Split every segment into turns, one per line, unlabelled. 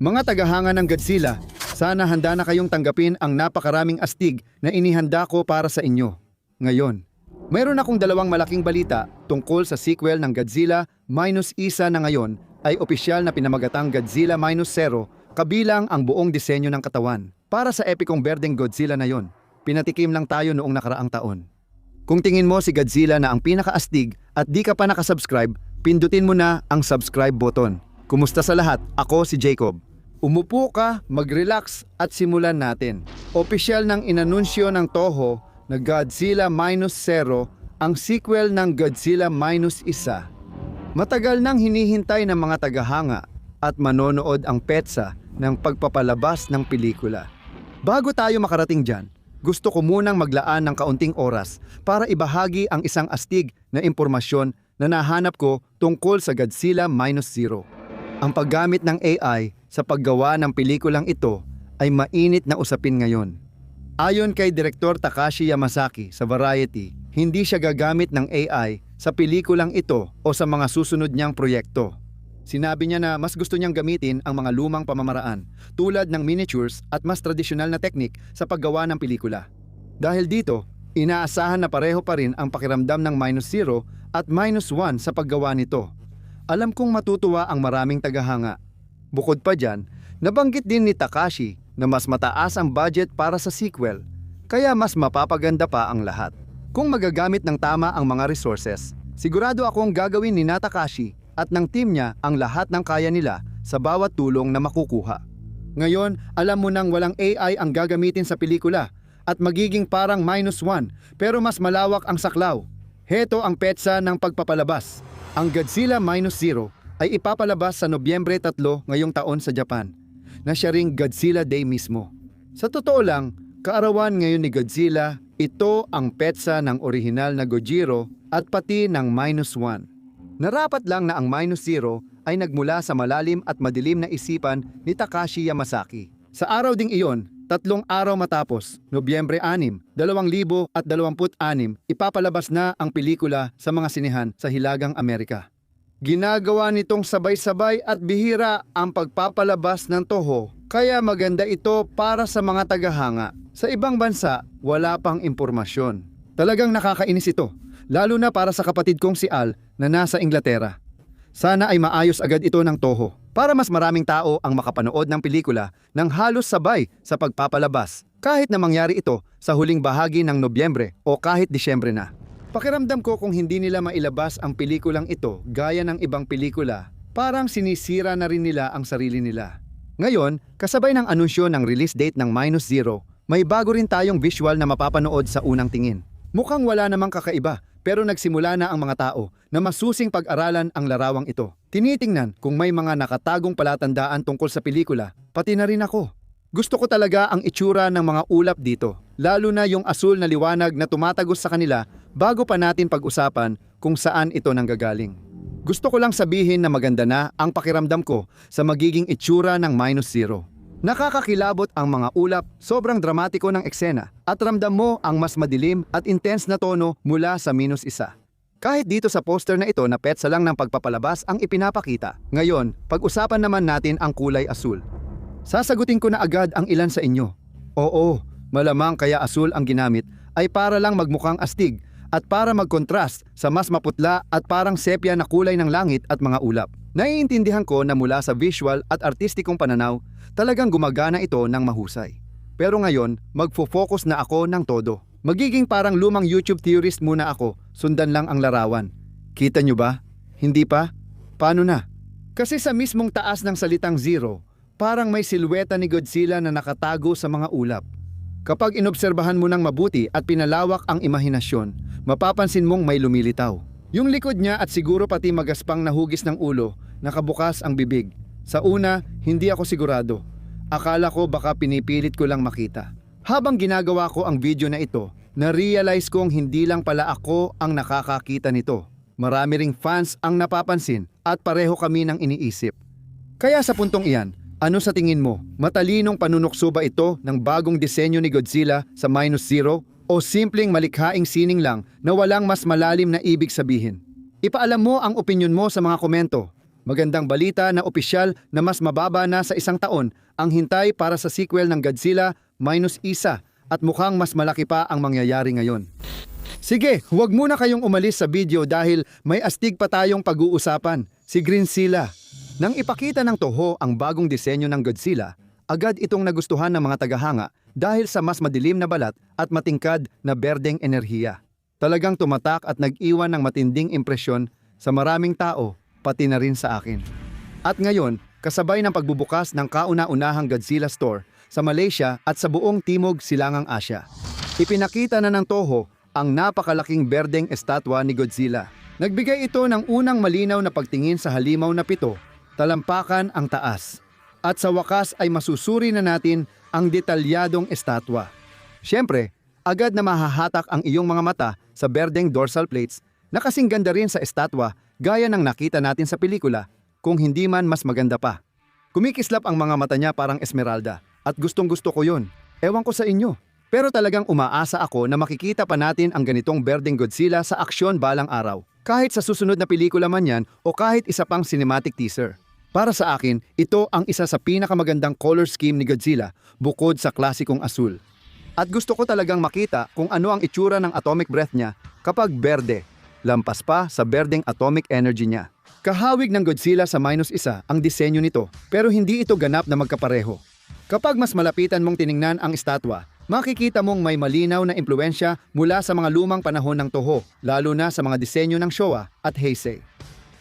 Mga tagahanga ng Godzilla, sana handa na kayong tanggapin ang napakaraming astig na inihanda ko para sa inyo. Ngayon, mayroon akong dalawang malaking balita tungkol sa sequel ng Godzilla Minus Isa na ngayon ay opisyal na pinamagatang Godzilla Minus Zero kabilang ang buong disenyo ng katawan. Para sa epikong berdeng Godzilla na yon, pinatikim lang tayo noong nakaraang taon. Kung tingin mo si Godzilla na ang pinakaastig at di ka pa nakasubscribe, pindutin mo na ang subscribe button. Kumusta sa lahat? Ako si Jacob. Umupo ka, mag-relax at simulan natin. Opisyal nang inanunsyo ng Toho na Godzilla Minus Zero ang sequel ng Godzilla Minus Isa. Matagal nang hinihintay ng mga tagahanga at manonood ang petsa ng pagpapalabas ng pelikula. Bago tayo makarating dyan, gusto ko munang maglaan ng kaunting oras para ibahagi ang isang astig na impormasyon na nahanap ko tungkol sa Godzilla Minus Zero. Ang paggamit ng AI sa paggawa ng pelikulang ito ay mainit na usapin ngayon. Ayon kay Direktor Takashi Yamazaki sa Variety, hindi siya gagamit ng AI sa pelikulang ito o sa mga susunod niyang proyekto. Sinabi niya na mas gusto niyang gamitin ang mga lumang pamamaraan tulad ng miniatures at mas tradisyonal na teknik sa paggawa ng pelikula. Dahil dito, inaasahan na pareho pa rin ang pakiramdam ng Minus Zero at Minus One sa paggawa nito. Alam kong matutuwa ang maraming tagahanga. Bukod pa dyan, nabanggit din ni Takashi na mas mataas ang budget para sa sequel, kaya mas mapapaganda pa ang lahat. Kung magagamit ng tama ang mga resources, sigurado akong gagawin ni Takashi at ng team niya ang lahat ng kaya nila sa bawat tulong na makukuha. Ngayon, alam mo nang walang AI ang gagamitin sa pelikula at magiging parang Minus One pero mas malawak ang saklaw. Heto ang petsa ng pagpapalabas. Ang Godzilla Minus Zero ay ipapalabas sa Nobyembre 3 ngayong taon sa Japan, na siya ring Godzilla Day mismo. Sa totoo lang, kaarawan ngayon ni Godzilla, ito ang petsa ng orihinal na Gojiro at pati ng Minus One. Narapat lang na ang Minus Zero ay nagmula sa malalim at madilim na isipan ni Takashi Yamazaki. Sa araw ding iyon, 3 araw matapos, Nobyembre 6, 2026, ipapalabas na ang pelikula sa mga sinehan sa Hilagang Amerika. Ginagawa nitong sabay-sabay at bihira ang pagpapalabas ng Toho, kaya maganda ito para sa mga tagahanga. Sa ibang bansa, wala pang impormasyon. Talagang nakakainis ito, lalo na para sa kapatid kong si Al na nasa Inglaterra. Sana ay maayos agad ito ng Toho para mas maraming tao ang makapanood ng pelikula ng halos sabay sa pagpapalabas, kahit na mangyari ito sa huling bahagi ng Nobyembre o kahit Disyembre na. Pakiramdam ko kung hindi nila mailabas ang pelikulang ito gaya ng ibang pelikula, parang sinisira na rin nila ang sarili nila. Ngayon, kasabay ng anunsyo ng release date ng Minus Zero, may bago rin tayong visual na mapapanood sa unang tingin. Mukhang wala namang kakaiba, pero nagsimula na ang mga tao na masusing pag-aralan ang larawang ito. Tinitingnan kung may mga nakatagong palatandaan tungkol sa pelikula, pati na rin ako. Gusto ko talaga ang itsura ng mga ulap dito, lalo na yung asul na liwanag na tumatagos sa kanila bago pa natin pag-usapan kung saan ito nanggagaling. Gusto ko lang sabihin na maganda na ang pakiramdam ko sa magiging itsura ng Minus Zero. Nakakakilabot ang mga ulap, sobrang dramatiko ng eksena, at ramdam mo ang mas madilim at intense na tono mula sa Minus Isa. Kahit dito sa poster na ito na petsa lang ng pagpapalabas ang ipinapakita. Ngayon, pag-usapan naman natin ang kulay asul. Sasagutin ko na agad ang ilan sa inyo. Oo, malamang kaya asul ang ginamit ay para lang magmukhang astig at para mag-contrast sa mas maputla at parang sepia na kulay ng langit at mga ulap. Naiintindihan ko na mula sa visual at artistikong pananaw, talagang gumagana ito ng mahusay. Pero ngayon, magfo-focus na ako ng todo. Magiging parang lumang YouTube theorist muna ako, sundan lang ang larawan. Kita nyo ba? Hindi pa? Paano na? Kasi sa mismong taas ng salitang zero, parang may silweta ni Godzilla na nakatago sa mga ulap. Kapag inobserbahan mo ng mabuti at pinalawak ang imahinasyon, mapapansin mong may lumilitaw. Yung likod niya at siguro pati magaspang na hugis ng ulo, nakabukas ang bibig. Sa una, hindi ako sigurado. Akala ko baka pinipilit ko lang makita. Habang ginagawa ko ang video na ito, na-realize kong hindi lang pala ako ang nakakakita nito. Marami ring fans ang napapansin at pareho kami ng iniisip. Kaya sa puntong iyan, ano sa tingin mo? Matalinong panunukso ba ito ng bagong disenyo ni Godzilla sa Minus Zero? O simpleng malikhaing sining lang na walang mas malalim na ibig sabihin? Ipaalam mo ang opinyon mo sa mga komento. Magandang balita na opisyal na mas mababa na sa isang taon ang hintay para sa sequel ng Godzilla minus isa at mukhang mas malaki pa ang mangyayari ngayon. Sige, huwag muna kayong umalis sa video dahil may astig pa tayong pag-uusapan, si Greenzilla. Nang ipakita ng Toho ang bagong disenyo ng Godzilla, agad itong nagustuhan ng mga tagahanga dahil sa mas madilim na balat at matingkad na berdeng enerhiya. Talagang tumatak at nag-iwan ng matinding impresyon sa maraming tao, pati na rin sa akin. At ngayon, kasabay ng pagbubukas ng kauna-unahang Godzilla store sa Malaysia at sa buong Timog Silangang Asya, ipinakita na ng Toho ang napakalaking berdeng estatwa ni Godzilla. Nagbigay ito ng unang malinaw na pagtingin sa halimaw na 7, talampakan ang taas. At sa wakas ay masusuri na natin ang detalyadong estatwa. Siyempre, agad na mahahatak ang iyong mga mata sa berdeng dorsal plates na kasing ganda rin sa estatwa gaya ng nakita natin sa pelikula, kung hindi man mas maganda pa. Kumikislap ang mga mata niya parang esmeralda at gustong-gusto ko yun. Ewan ko sa inyo. Pero talagang umaasa ako na makikita pa natin ang ganitong berdeng Godzilla sa aksyon balang araw. Kahit sa susunod na pelikula man yan o kahit isa pang cinematic teaser. Para sa akin, ito ang isa sa pinakamagandang color scheme ni Godzilla bukod sa klasikong asul. At gusto ko talagang makita kung ano ang itsura ng atomic breath niya kapag berde. Lampas pa sa berdeng atomic energy niya. Kahawig ng Godzilla sa minus isa ang disenyo nito pero hindi ito ganap na magkapareho. Kapag mas malapitan mong tiningnan ang estatwa, makikita mong may malinaw na impluensya mula sa mga lumang panahon ng Toho, lalo na sa mga disenyo ng Showa at Heisei.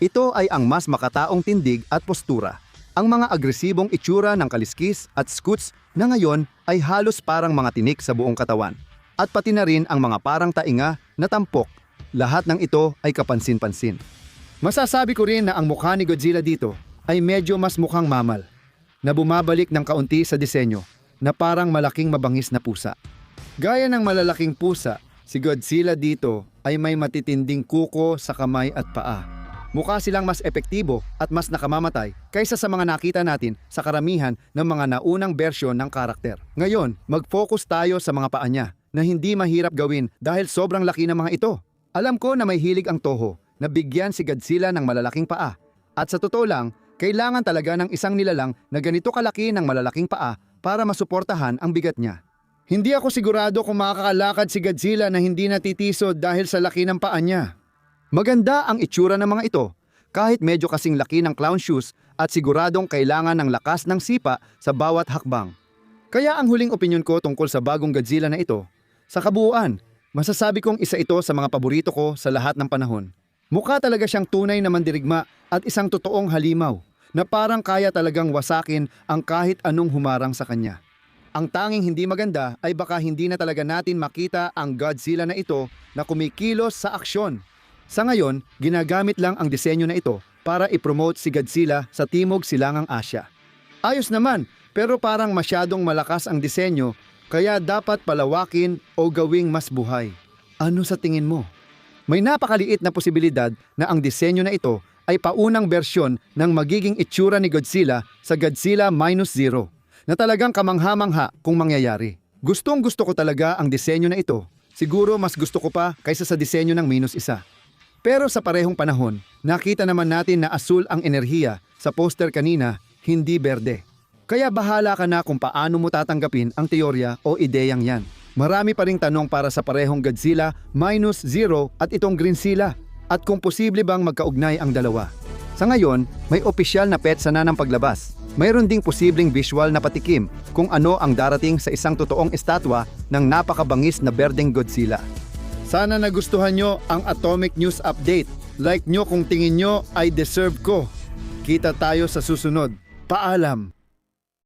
Ito ay ang mas makataong tindig at postura. Ang mga agresibong itsura ng kaliskis at scoots na ngayon ay halos parang mga tinik sa buong katawan. At pati na rin ang mga parang tainga na tampok. Lahat ng ito ay kapansin-pansin. Masasabi ko rin na ang mukha ni Godzilla dito ay medyo mas mukhang mamal, na bumabalik ng kaunti sa disenyo, na parang malaking mabangis na pusa. Gaya ng malalaking pusa, si Godzilla dito ay may matitinding kuko sa kamay at paa. Mukha silang mas epektibo at mas nakamamatay kaysa sa mga nakita natin sa karamihan ng mga naunang bersyon ng karakter. Ngayon, mag-focus tayo sa mga paa niya na hindi mahirap gawin dahil sobrang laki ng mga ito. Alam ko na may hilig ang Toho na bigyan si Godzilla ng malalaking paa. At sa totoo lang, kailangan talaga ng isang nilalang na ganito kalaki ng malalaking paa para masuportahan ang bigat niya. Hindi ako sigurado kung makakalakad si Godzilla na hindi natitisod dahil sa laki ng paa niya. Maganda ang itsura ng mga ito, kahit medyo kasing laki ng clown shoes at siguradong kailangan ng lakas ng sipa sa bawat hakbang. Kaya ang huling opinyon ko tungkol sa bagong Godzilla na ito, sa kabuuan, masasabi kong isa ito sa mga paborito ko sa lahat ng panahon. Mukha talaga siyang tunay na mandirigma at isang totoong halimaw na parang kaya talagang wasakin ang kahit anong humarang sa kanya. Ang tanging hindi maganda ay baka hindi na talaga natin makita ang Godzilla na ito na kumikilos sa aksyon. Sa ngayon, ginagamit lang ang disenyo na ito para i-promote si Godzilla sa Timog Silangang Asya. Ayos naman, pero parang masyadong malakas ang disenyo kaya dapat palawakin o gawing mas buhay. Ano sa tingin mo? May napakaliit na posibilidad na ang disenyo na ito ay paunang bersyon ng magiging itsura ni Godzilla sa Godzilla minus zero na talagang kamangha-mangha kung mangyayari. Gustong gusto ko talaga ang disenyo na ito. Siguro mas gusto ko pa kaysa sa disenyo ng minus isa. Pero sa parehong panahon, nakita naman natin na asul ang enerhiya sa poster kanina, hindi berde. Kaya bahala ka na kung paano mo tatanggapin ang teorya o ideyang yan. Marami pa ring tanong para sa parehong Godzilla minus zero at itong Greenzilla at kung posible bang magkaugnay ang dalawa. Sa ngayon, may opisyal na petsa na ng paglabas. Mayroon ding posibleng visual na patikim kung ano ang darating sa isang totoong estatwa ng napakabangis na berdeng Godzilla. Sana nagustuhan nyo ang Atomic News Update. Like nyo kung tingin nyo ay deserve ko. Kita tayo sa susunod. Paalam!